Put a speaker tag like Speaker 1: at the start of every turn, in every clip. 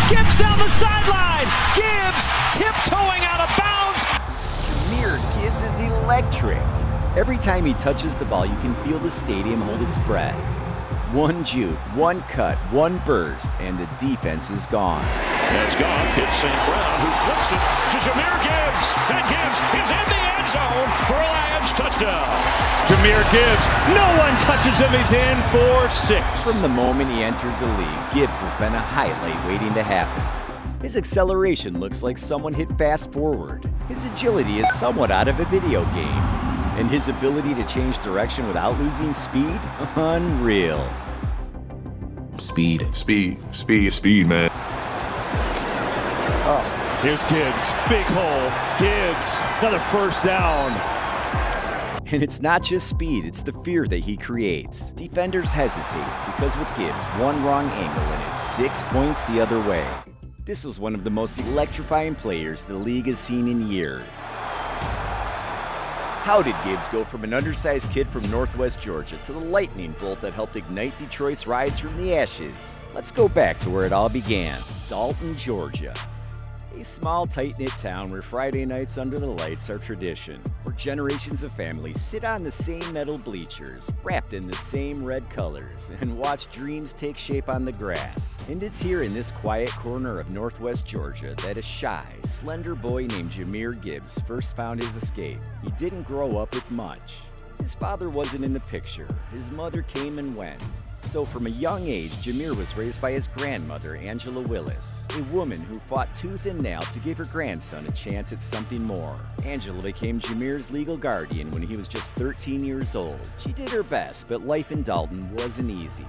Speaker 1: Gibbs down the sideline. Gibbs tiptoeing out of bounds.
Speaker 2: Jahmyr Gibbs is electric. Every time he touches the ball, you can feel the stadium hold its breath. One juke, one cut, one burst, and the defense is gone.
Speaker 3: As Goff hits St. Brown, who flips it to Jahmyr Gibbs. And Gibbs is in the end zone for a Lions touchdown.
Speaker 1: Jahmyr Gibbs, no one touches him. He's in for 6.
Speaker 2: From the moment he entered the league, Gibbs has been a highlight waiting to happen. His acceleration looks like someone hit fast forward. His agility is somewhat out of a video game. And his ability to change direction without losing speed? Unreal.
Speaker 4: Speed, man.
Speaker 1: Oh, here's Gibbs. Big hole. Gibbs, another first down.
Speaker 2: And it's not just speed, it's the fear that he creates. Defenders hesitate because with Gibbs, one wrong angle and it's 6 points the other way. This was one of the most electrifying players the league has seen in years. How did Gibbs go from an undersized kid from Northwest Georgia to the lightning bolt that helped ignite Detroit's rise from the ashes? Let's go back to where it all began, Dalton, Georgia. A small, tight-knit town where Friday nights under the lights are tradition, where generations of families sit on the same metal bleachers, wrapped in the same red colors, and watch dreams take shape on the grass. And it's here in this quiet corner of Northwest Georgia that a shy, slender boy named Jahmyr Gibbs first found his escape. He didn't grow up with much. His father wasn't in the picture. His mother came and went. So from a young age, Jahmyr was raised by his grandmother, Angela Willis, a woman who fought tooth and nail to give her grandson a chance at something more. Angela became Jahmyr's legal guardian when he was just 13 years old. She did her best, but life in Dalton wasn't easy.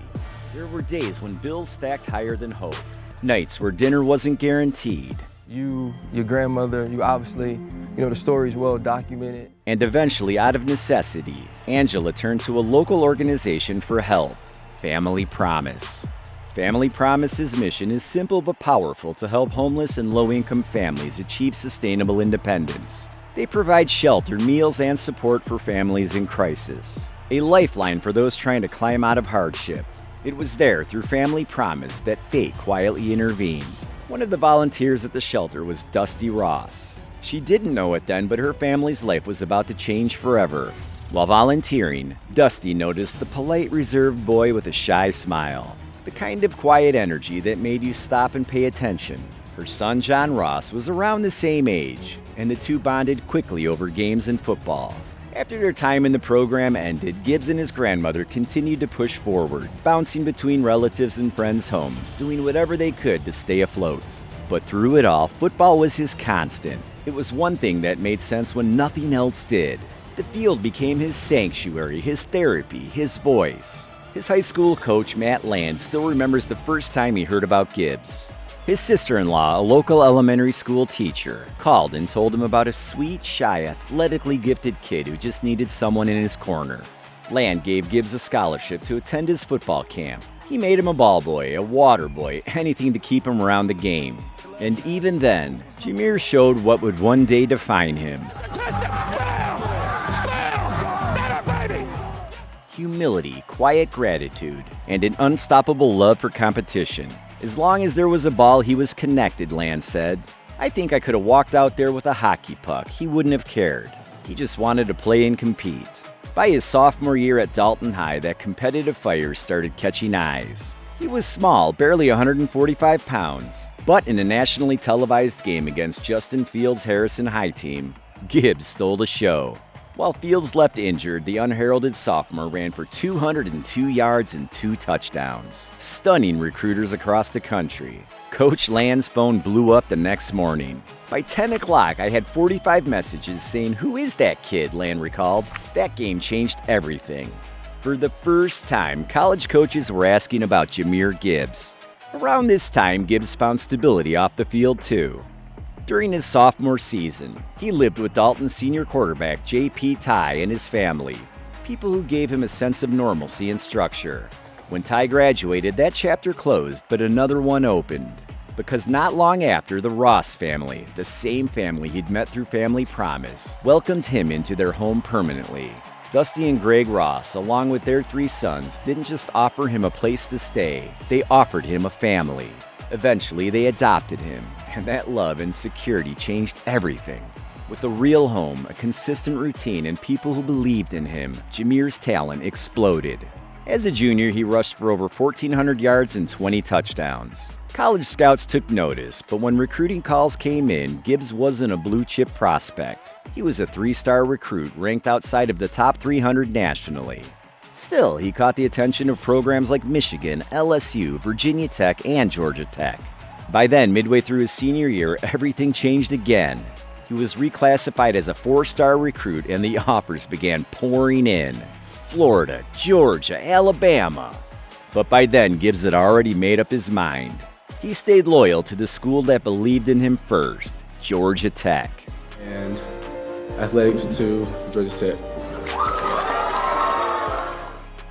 Speaker 2: There were days when bills stacked higher than hope, nights where dinner wasn't guaranteed.
Speaker 5: Your grandmother, you obviously, the story's well documented.
Speaker 2: And eventually, out of necessity, Angela turned to a local organization for help. Family Promise. Family Promise's mission is simple but powerful to help homeless and low-income families achieve sustainable independence. They provide shelter, meals, and support for families in crisis. A lifeline for those trying to climb out of hardship. It was there, through Family Promise, that fate quietly intervened. One of the volunteers at the shelter was Dusty Ross. She didn't know it then, but her family's life was about to change forever. While volunteering, Dusty noticed the polite, reserved boy with a shy smile. The kind of quiet energy that made you stop and pay attention. Her son, John Ross, was around the same age, and the two bonded quickly over games and football. After their time in the program ended, Gibbs and his grandmother continued to push forward, bouncing between relatives and friends' homes, doing whatever they could to stay afloat. But through it all, football was his constant. It was one thing that made sense when nothing else did. The field became his sanctuary, his therapy, his voice. His high school coach, Matt Land, still remembers the first time he heard about Gibbs. His sister-in-law, a local elementary school teacher, called and told him about a sweet, shy, athletically gifted kid who just needed someone in his corner. Land gave Gibbs a scholarship to attend his football camp. He made him a ball boy, a water boy, anything to keep him around the game. And even then, Jahmyr showed what would one day define him. Humility, quiet gratitude, and an unstoppable love for competition. As long as there was a ball, he was connected, Land said. I think I could have walked out there with a hockey puck. He wouldn't have cared. He just wanted to play and compete. By his sophomore year at Dalton High, that competitive fire started catching eyes. He was small, barely 145 pounds, but in a nationally televised game against Justin Fields' Harrison High team, Gibbs stole the show. While Fields left injured, the unheralded sophomore ran for 202 yards and 2 touchdowns, stunning recruiters across the country. Coach Land's phone blew up the next morning. By 10 o'clock, I had 45 messages saying, "Who is that kid?" Land recalled. That game changed everything. For the first time, college coaches were asking about Jahmyr Gibbs. Around this time, Gibbs found stability off the field too. During his sophomore season, he lived with Dalton's senior quarterback, J.P. Ty, and his family, people who gave him a sense of normalcy and structure. When Ty graduated, that chapter closed, but another one opened. Because not long after, the Ross family, the same family he'd met through Family Promise, welcomed him into their home permanently. Dusty and Greg Ross, along with their 3 sons, didn't just offer him a place to stay, they offered him a family. Eventually, they adopted him, and that love and security changed everything. With a real home, a consistent routine, and people who believed in him, Jahmyr's talent exploded. As a junior, he rushed for over 1,400 yards and 20 touchdowns. College scouts took notice, but when recruiting calls came in, Gibbs wasn't a blue-chip prospect. He was a 3-star recruit ranked outside of the top 300 nationally. Still, he caught the attention of programs like Michigan, LSU, Virginia Tech, and Georgia Tech. By then, midway through his senior year, everything changed again. He was reclassified as a 4-star recruit, and the offers began pouring in. Florida, Georgia, Alabama. But by then, Gibbs had already made up his mind. He stayed loyal to the school that believed in him first, Georgia Tech.
Speaker 6: And athletics to Georgia Tech.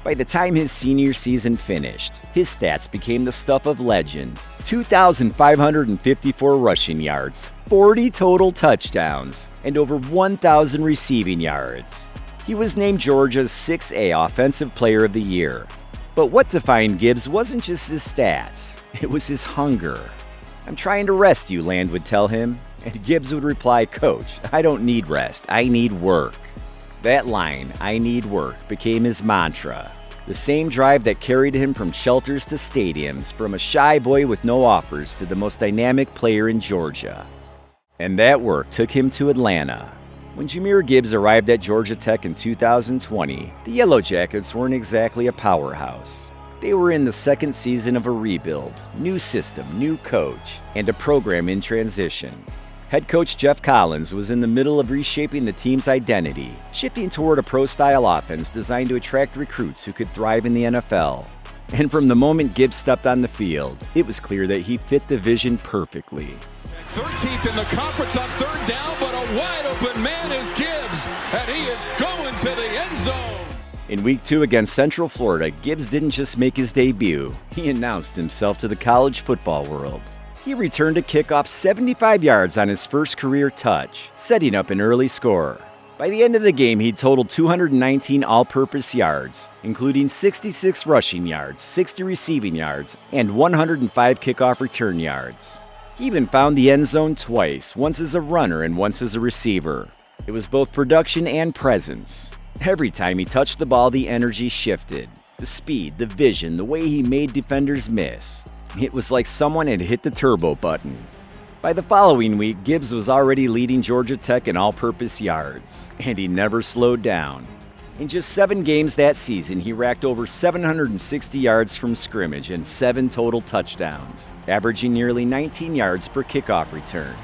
Speaker 2: By the time his senior season finished, his stats became the stuff of legend. 2,554 rushing yards, 40 total touchdowns, and over 1,000 receiving yards. He was named Georgia's 6A Offensive Player of the Year. But what defined Gibbs wasn't just his stats, it was his hunger. "I'm trying to rest you," Land would tell him. And Gibbs would reply, "Coach, I don't need rest, I need work." That line, "I need work," became his mantra. The same drive that carried him from shelters to stadiums, from a shy boy with no offers to the most dynamic player in Georgia. And that work took him to Atlanta. When Jahmyr Gibbs arrived at Georgia Tech in 2020, the Yellow Jackets weren't exactly a powerhouse. They were in the second season of a rebuild, new system, new coach, and a program in transition. Head coach Jeff Collins was in the middle of reshaping the team's identity, shifting toward a pro-style offense designed to attract recruits who could thrive in the NFL. And from the moment Gibbs stepped on the field, it was clear that he fit the vision perfectly.
Speaker 7: 13th in the conference on third down, but a wide-open man is Gibbs, and he is going to the end zone.
Speaker 2: In Week 2 against Central Florida, Gibbs didn't just make his debut, he announced himself to the college football world. He returned a kickoff 75 yards on his first career touch, setting up an early score. By the end of the game, he totaled 219 all-purpose yards, including 66 rushing yards, 60 receiving yards, and 105 kickoff return yards. He even found the end zone twice, once as a runner and once as a receiver. It was both production and presence. Every time he touched the ball, the energy shifted. The speed, the vision, the way he made defenders miss. It was like someone had hit the turbo button. By the following week, Gibbs was already leading Georgia Tech in all-purpose yards, and he never slowed down. In just 7 games that season, he racked over 760 yards from scrimmage and 7 total touchdowns, averaging nearly 19 yards per kickoff return.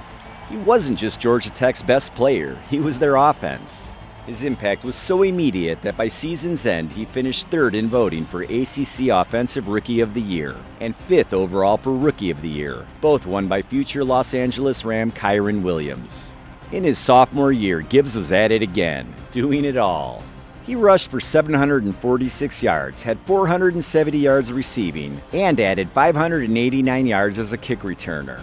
Speaker 2: He wasn't just Georgia Tech's best player, he was their offense. His impact was so immediate that by season's end, he finished 3rd in voting for ACC Offensive Rookie of the Year and 5th overall for Rookie of the Year, both won by future Los Angeles Ram Kyron Williams. In his sophomore year, Gibbs was at it again, doing it all. He rushed for 746 yards, had 470 yards receiving, and added 589 yards as a kick returner.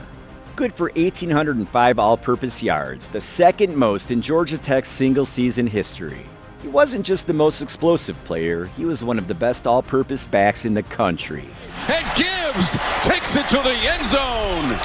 Speaker 2: Good for 1,805 all-purpose yards, the second most in Georgia Tech's single-season history. He wasn't just the most explosive player, he was one of the best all-purpose backs in the country.
Speaker 7: And Gibbs takes it to the end zone.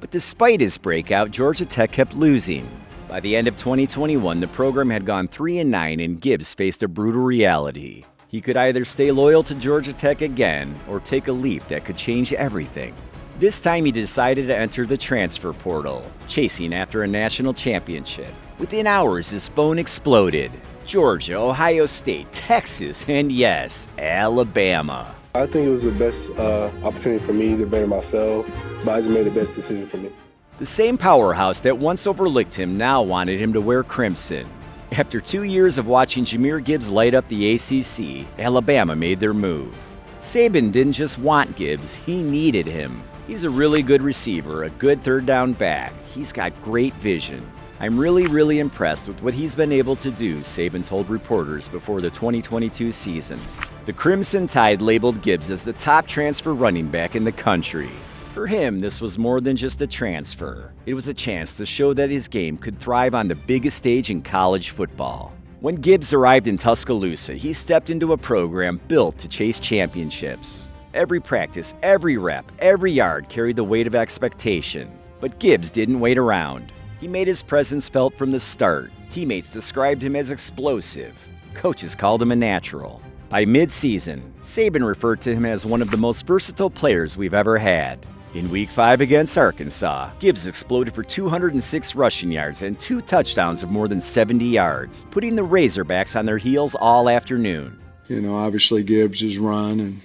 Speaker 2: But despite his breakout, Georgia Tech kept losing. By the end of 2021, the program had gone 3-9 and Gibbs faced a brutal reality. He could either stay loyal to Georgia Tech again or take a leap that could change everything. This time he decided to enter the transfer portal, chasing after a national championship. Within hours, his phone exploded. Georgia, Ohio State, Texas, and yes, Alabama.
Speaker 6: I think it was the best opportunity for me to better myself, but I just made the best decision for me.
Speaker 2: The same powerhouse that once overlooked him now wanted him to wear crimson. After 2 years of watching Jahmyr Gibbs light up the ACC, Alabama made their move. Saban didn't just want Gibbs, he needed him. He's a really good receiver, a good third down back. He's got great vision. I'm really impressed with what he's been able to do, Saban told reporters before the 2022 season. The Crimson Tide labeled Gibbs as the top transfer running back in the country. For him, this was more than just a transfer. It was a chance to show that his game could thrive on the biggest stage in college football. When Gibbs arrived in Tuscaloosa, he stepped into a program built to chase championships. Every practice, every rep, every yard carried the weight of expectation. But Gibbs didn't wait around. He made his presence felt from the start. Teammates described him as explosive. Coaches called him a natural. By mid-season, Saban referred to him as one of the most versatile players we've ever had. In Week 5 against Arkansas, Gibbs exploded for 206 rushing yards and 2 touchdowns of more than 70 yards, putting the Razorbacks on their heels all afternoon.
Speaker 8: Obviously Gibbs has run, and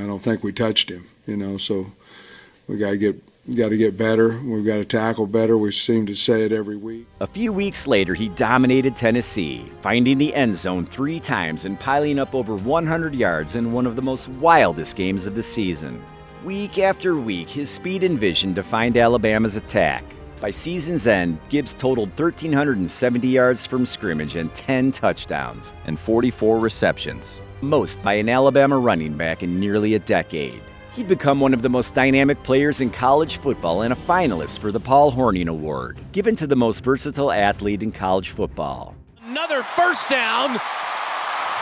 Speaker 8: I don't think we touched him, so we got to get better. We've got to tackle better. We seem to say it every week.
Speaker 2: A few weeks later, he dominated Tennessee, finding the end zone 3 times and piling up over 100 yards in one of the most wildest games of the season. Week after week, his speed and vision defined Alabama's attack. By season's end, Gibbs totaled 1,370 yards from scrimmage and 10 touchdowns,
Speaker 9: and 44 receptions.
Speaker 2: Most by an Alabama running back in nearly a decade. He'd become one of the most dynamic players in college football and a finalist for the Paul Hornung Award, given to the most versatile athlete in college football.
Speaker 1: Another first down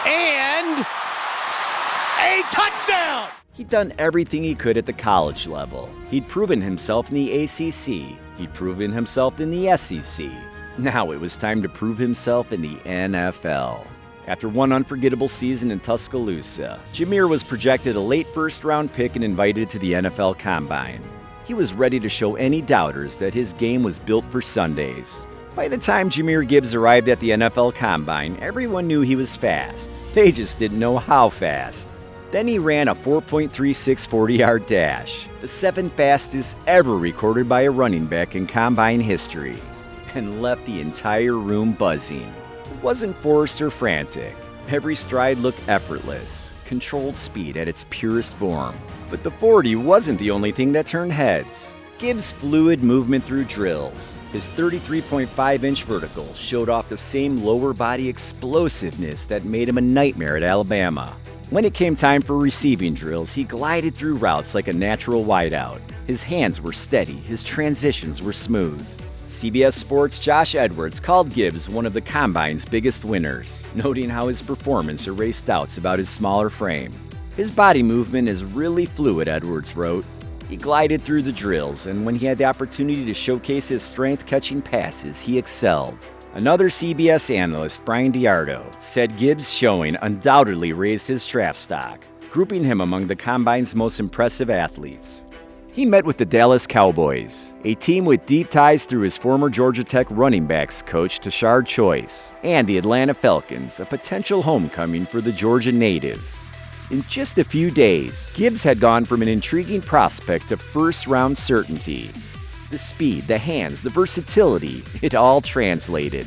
Speaker 1: and a touchdown!
Speaker 2: He'd done everything he could at the college level. He'd proven himself in the ACC. He'd proven himself in the SEC. Now it was time to prove himself in the NFL. After one unforgettable season in Tuscaloosa, Jahmyr was projected a late first-round pick and invited to the NFL Combine. He was ready to show any doubters that his game was built for Sundays. By the time Jahmyr Gibbs arrived at the NFL Combine, everyone knew he was fast. They just didn't know how fast. Then he ran a 4.36 40-yard dash, the 7th fastest ever recorded by a running back in Combine history, and left the entire room buzzing. It wasn't forced or frantic. Every stride looked effortless, controlled speed at its purest form. But the 40 wasn't the only thing that turned heads. Gibbs' fluid movement through drills, his 33.5-inch vertical showed off the same lower body explosiveness that made him a nightmare at Alabama. When it came time for receiving drills, he glided through routes like a natural wideout. His hands were steady, his transitions were smooth. CBS Sports' Josh Edwards called Gibbs one of the Combine's biggest winners, noting how his performance erased doubts about his smaller frame. His body movement is really fluid, Edwards wrote. He glided through the drills, and when he had the opportunity to showcase his strength catching passes, he excelled. Another CBS analyst, Brian Diardo, said Gibbs' showing undoubtedly raised his draft stock, grouping him among the Combine's most impressive athletes. He met with the Dallas Cowboys, a team with deep ties through his former Georgia Tech running backs coach Tashard Choice, and the Atlanta Falcons, a potential homecoming for the Georgia native. In just a few days, Gibbs had gone from an intriguing prospect to first-round certainty. The speed, the hands, the versatility, it all translated.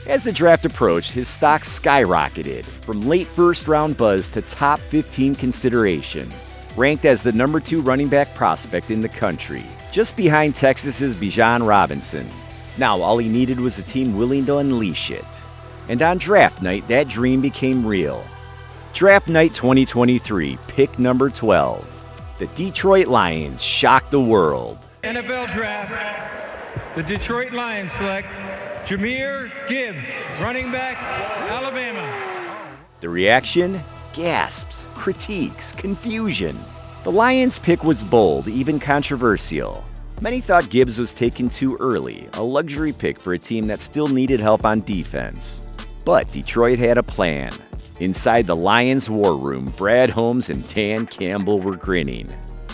Speaker 2: As the draft approached, his stock skyrocketed, from late first-round buzz to top 15 consideration. Ranked as the number 2 running back prospect in the country, just behind Texas's Bijan Robinson. Now all he needed was a team willing to unleash it. And on draft night, that dream became real. Draft night 2023, pick number 12. The Detroit Lions shocked the world.
Speaker 10: NFL Draft, the Detroit Lions select Jahmyr Gibbs, running back, Alabama.
Speaker 2: The reaction? Gasps, critiques, confusion. The Lions' pick was bold, even controversial. Many thought Gibbs was taken too early, a luxury pick for a team that still needed help on defense. But Detroit had a plan. Inside the Lions' war room, Brad Holmes and Dan Campbell were grinning.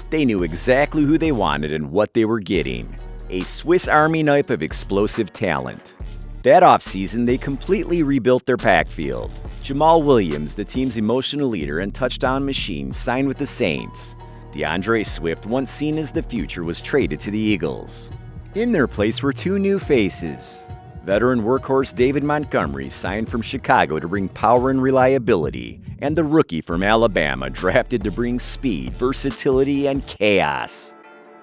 Speaker 2: They knew exactly who they wanted and what they were getting. A Swiss Army knife of explosive talent. That offseason, they completely rebuilt their backfield. Jamal Williams, the team's emotional leader and touchdown machine, signed with the Saints. DeAndre Swift, once seen as the future, was traded to the Eagles. In their place were 2 new faces. Veteran workhorse David Montgomery signed from Chicago to bring power and reliability, and the rookie from Alabama drafted to bring speed, versatility, and chaos.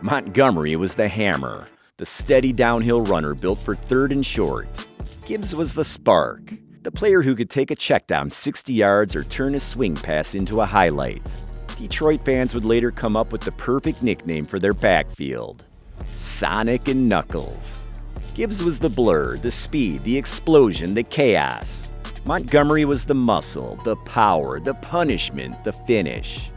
Speaker 2: Montgomery was the hammer, the steady downhill runner built for third and short. Gibbs was the spark, the player who could take a check down 60 yards or turn a swing pass into a highlight. Detroit fans would later come up with the perfect nickname for their backfield: Sonic and Knuckles. Gibbs was the blur, the speed, the explosion, the chaos. Montgomery was the muscle, the power, the punishment, the finish.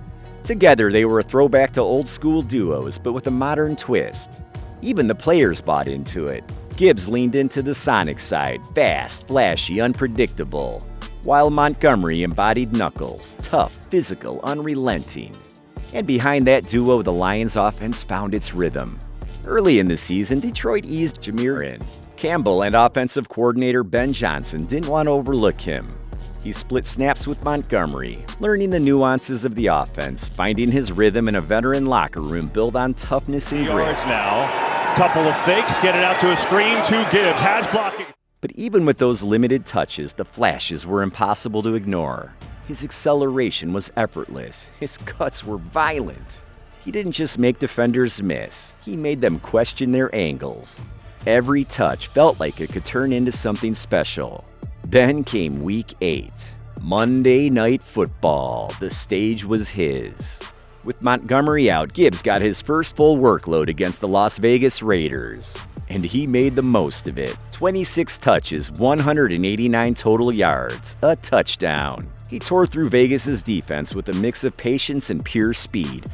Speaker 2: Together, they were a throwback to old-school duos, but with a modern twist. Even the players bought into it. Gibbs leaned into the Sonic side, fast, flashy, unpredictable, while Montgomery embodied Knuckles, tough, physical, unrelenting. And behind that duo, the Lions' offense found its rhythm. Early in the season, Detroit eased Jahmyr in. Campbell and offensive coordinator Ben Johnson didn't want to overlook him. He split snaps with Montgomery, learning the nuances of the offense, finding his rhythm in a veteran locker room built on toughness and grit.
Speaker 1: Yards now. Couple of fakes, get it out to a screen to Gibbs. Has blocking.
Speaker 2: But even with those limited touches, the flashes were impossible to ignore. His acceleration was effortless. His cuts were violent. He didn't just make defenders miss, he made them question their angles. Every touch felt like it could turn into something special. Then came Week 8. Monday Night Football. The stage was his. With Montgomery out, Gibbs got his first full workload against the Las Vegas Raiders. And he made the most of it. 26 touches, 189 total yards, a touchdown. He tore through Vegas's defense with a mix of patience and pure speed.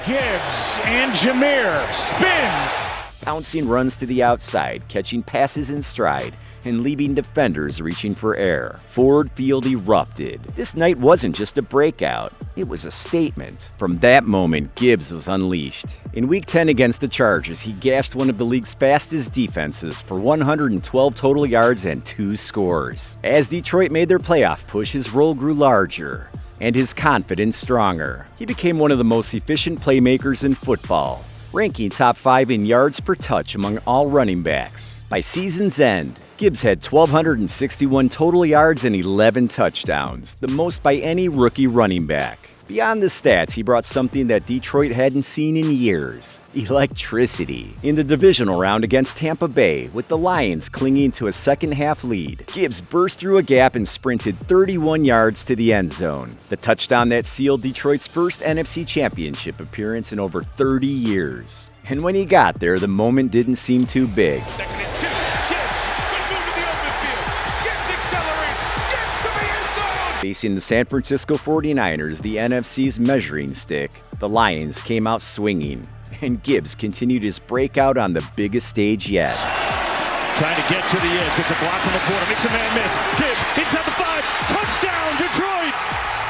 Speaker 1: Gibbs and Jahmyr spins.
Speaker 2: Bouncing runs to the outside, catching passes in stride, and leaving defenders reaching for air. Ford Field erupted. This night wasn't just a breakout, it was a statement. From that moment, Gibbs was unleashed. In Week 10 against the Chargers, he gashed one of the league's fastest defenses for 112 total yards and 2 scores. As Detroit made their playoff push, his role grew larger and his confidence stronger. He became one of the most efficient playmakers in football, ranking top 5 in yards per touch among all running backs. By season's end, Gibbs had 1,261 total yards and 11 touchdowns, the most by any rookie running back. Beyond the stats, he brought something that Detroit hadn't seen in years: electricity. In the divisional round against Tampa Bay, with the Lions clinging to a second-half lead, Gibbs burst through a gap and sprinted 31 yards to the end zone, the touchdown that sealed Detroit's first NFC Championship appearance in over 30 years. And when he got there, the moment didn't seem too big.
Speaker 3: Second and 2. Gibbs, good move in the open field. Gibbs accelerates. Gibbs to the end zone.
Speaker 2: Facing the San Francisco 49ers, the NFC's measuring stick, the Lions came out swinging, and Gibbs continued his breakout on the biggest stage yet.
Speaker 1: Trying to get to the edge, gets a block from the corner, makes a man miss. Gibbs inside the 5, touchdown Detroit!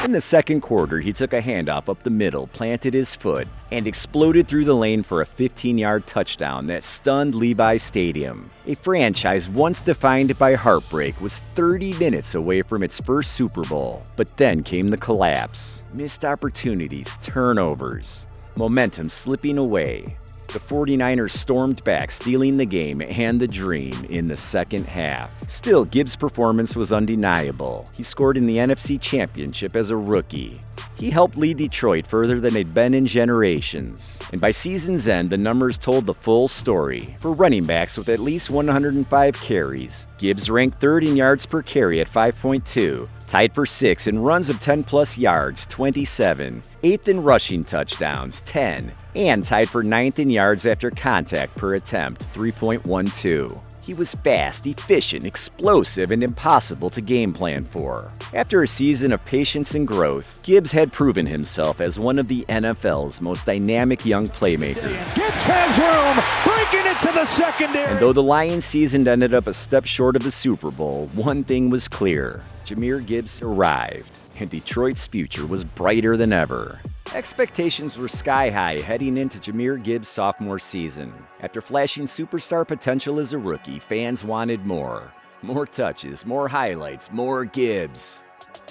Speaker 2: In the second quarter, he took a handoff up the middle, planted his foot, and exploded through the lane for a 15-yard touchdown that stunned Levi Stadium. A franchise once defined by heartbreak was 30 minutes away from its first Super Bowl. But then came the collapse. Missed opportunities, turnovers, momentum slipping away. The 49ers stormed back, stealing the game and the dream in the second half. Still, Gibbs' performance was undeniable. He scored in the NFC Championship as a rookie. He helped lead Detroit further than they'd been in generations. And by season's end, the numbers told the full story. For running backs with at least 105 carries, Gibbs ranked third in yards per carry at 5.2, tied for 6th in runs of 10-plus yards, 27, 8th in rushing touchdowns, 10, and tied for 9th in yards after contact per attempt, 3.12. He was fast, efficient, explosive, and impossible to game plan for. After a season of patience and growth, Gibbs had proven himself as one of the NFL's most dynamic young playmakers.
Speaker 1: Gibbs has room, breaking into the secondary.
Speaker 2: And though the Lions' season ended up a step short of the Super Bowl, one thing was clear: Jahmyr Gibbs arrived, and Detroit's future was brighter than ever. Expectations were sky high heading into Jahmyr Gibbs' sophomore season. After flashing superstar potential as a rookie, fans wanted more. More touches, more highlights, more Gibbs.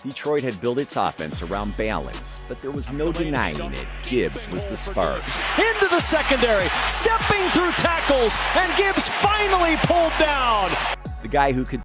Speaker 2: Detroit had built its offense around balance, but there was no denying it. Gibbs was the spark.
Speaker 1: Into the secondary, stepping through tackles, and Gibbs finally pulled down.
Speaker 2: The guy who could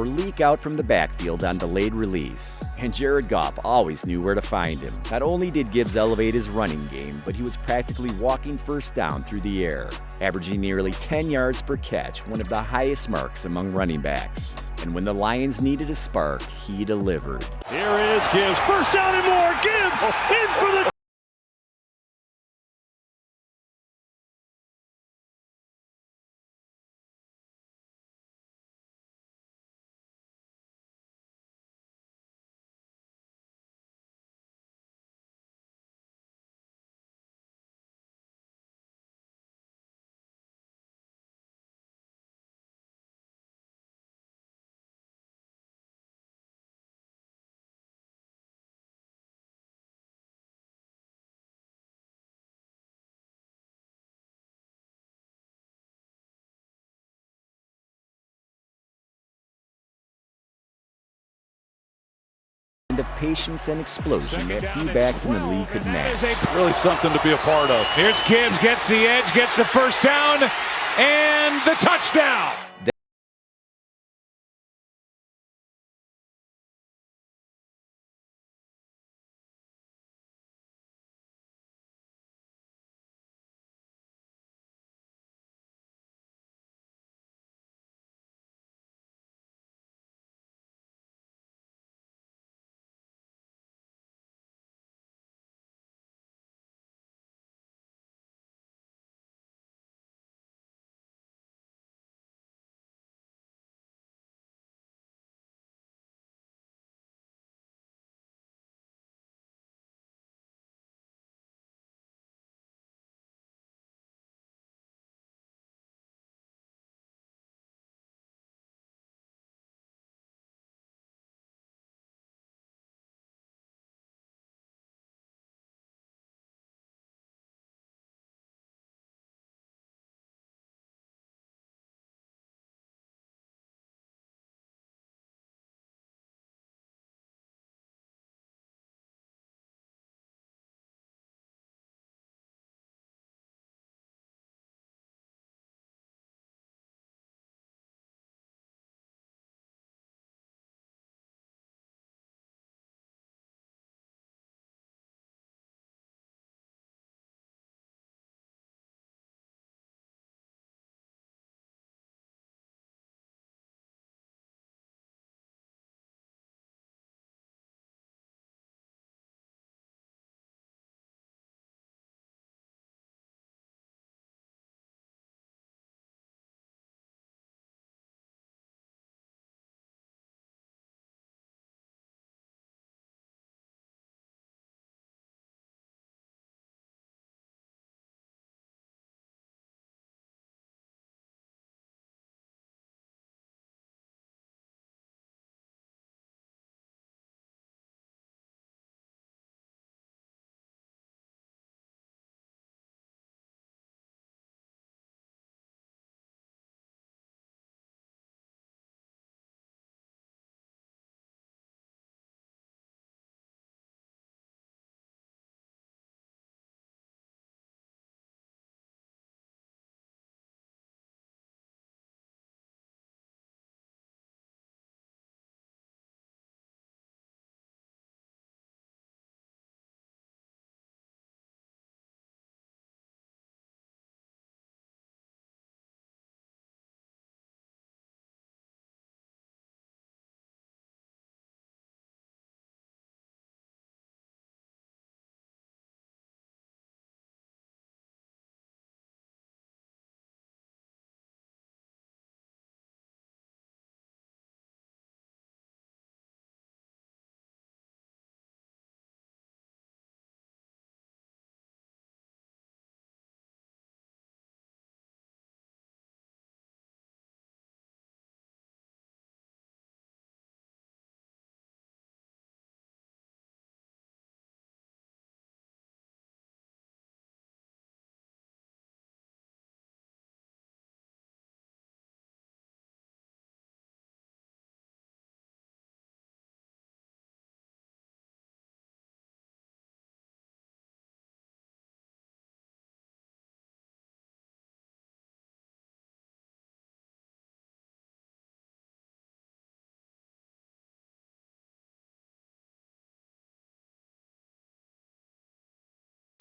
Speaker 2: or leak out from the backfield on delayed release. And Jared Goff always knew where to find him. Not only did Gibbs elevate his running game, but he was practically walking first down through the air, averaging nearly 10 yards per catch, one of the highest marks among running backs. And when the Lions needed a spark, he delivered.
Speaker 1: Here is Gibbs. First down and more. Gibbs in for the
Speaker 2: Of patience and explosion that few backs in the league could match.
Speaker 3: Really something to be a part of.
Speaker 1: Here's Gibbs, gets the edge, gets the first down, and the touchdown.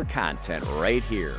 Speaker 2: content right here.